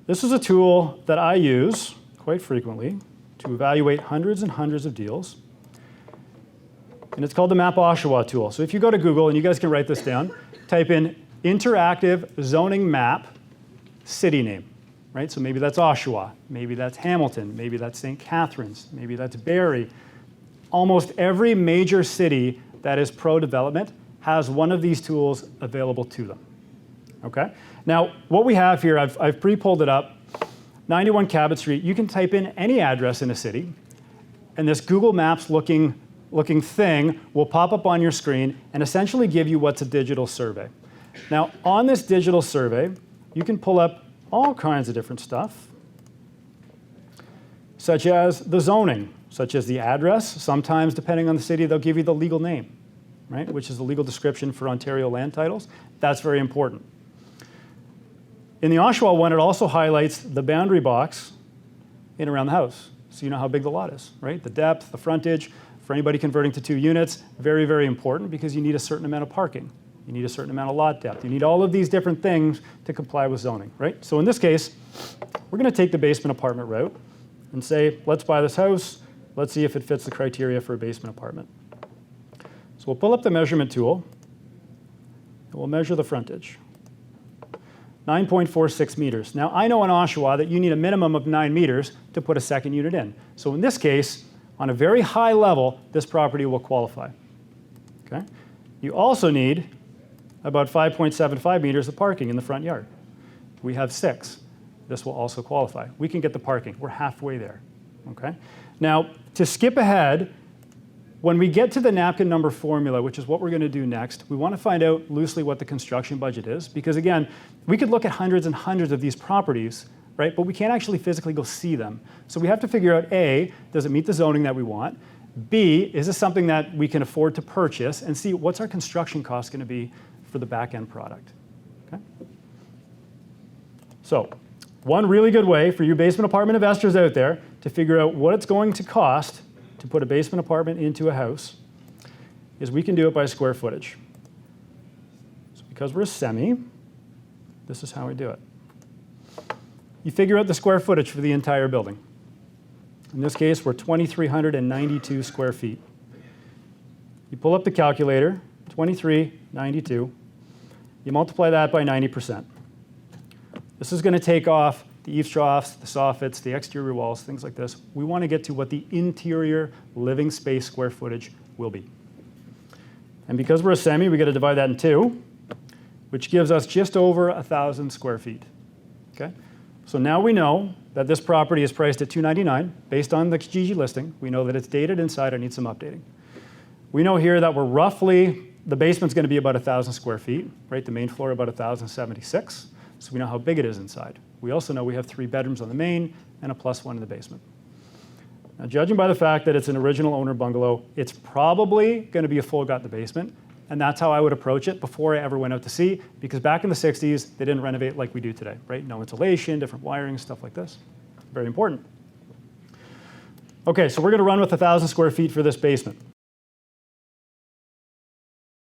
This is a tool that I use quite frequently to evaluate hundreds and hundreds of deals. And it's called the Map Oshawa tool. So if you go to Google, and you guys can write this down, type in interactive zoning map city name, right? So maybe that's Oshawa, maybe that's Hamilton, maybe that's St. Catharines, maybe that's Barrie. Almost every major city that is pro-development has one of these tools available to them, okay? Now, what we have here, I've pre-pulled it up, 91 Cabot Street. You can type in any address in a city, and this Google Maps looking thing will pop up on your screen and essentially give you what's a digital survey. Now, on this digital survey, you can pull up all kinds of different stuff, such as the zoning, such as the address. Sometimes, depending on the city, they'll give you the legal name, right, which is the legal description for Ontario land titles. That's very important. In the Oshawa one, it also highlights the boundary box in around the house, so you know how big the lot is, right? The depth, the frontage. For anybody converting to 2 units, very, very important because you need a certain amount of parking. You need a certain amount of lot depth. You need all of these different things to comply with zoning, right? So in this case, we're going to take the basement apartment route and say, let's buy this house. Let's see if it fits the criteria for a basement apartment. So we'll pull up the measurement tool, and we'll measure the frontage. 9.46 meters. Now, I know in Oshawa that you need a minimum of 9 meters to put a second unit in. So in this case, on a very high level, this property will qualify. Okay? You also need about 5.75 meters of parking in the front yard. We have 6. This will also qualify. We can get the parking. We're halfway there. Okay? Now, to skip ahead, when we get to the napkin number formula, which is what we're going to do next, we want to find out loosely what the construction budget is. Because again, we could look at hundreds and hundreds of these properties, right? But we can't actually physically go see them. So we have to figure out, A, does it meet the zoning that we want? B, is this something that we can afford to purchase? And C, what's our construction cost going to be for the back-end product? Okay? So one really good way for you basement apartment investors out there to figure out what it's going to cost to put a basement apartment into a house is we can do it by square footage. So because we're a semi, this is how we do it. You figure out the square footage for the entire building. In this case, we're 2,392 square feet. You pull up the calculator, 2,392. You multiply that by 90%. This is going to take off the eaves troughs, the soffits, the exterior walls, things like this. We want to get to what the interior living space square footage will be. And because we're a semi, we got to divide that in 2, which gives us just over 1,000 square feet. Okay? So now we know that this property is priced at $299 based on the Kijiji listing. We know that it's dated inside. I need some updating. We know here that we're roughly, the basement's going to be about 1,000 square feet, right? The main floor about 1,076. So we know how big it is inside. We also know we have 3 bedrooms on the main and a +1 in the basement. Now, judging by the fact that it's an original owner bungalow, it's probably going to be a full gut in the basement. And that's how I would approach it before I ever went out to see, because back in the 60s, they didn't renovate like we do today, right? No insulation, different wiring, stuff like this. Very important. Okay, so we're going to run with 1,000 square feet for this basement.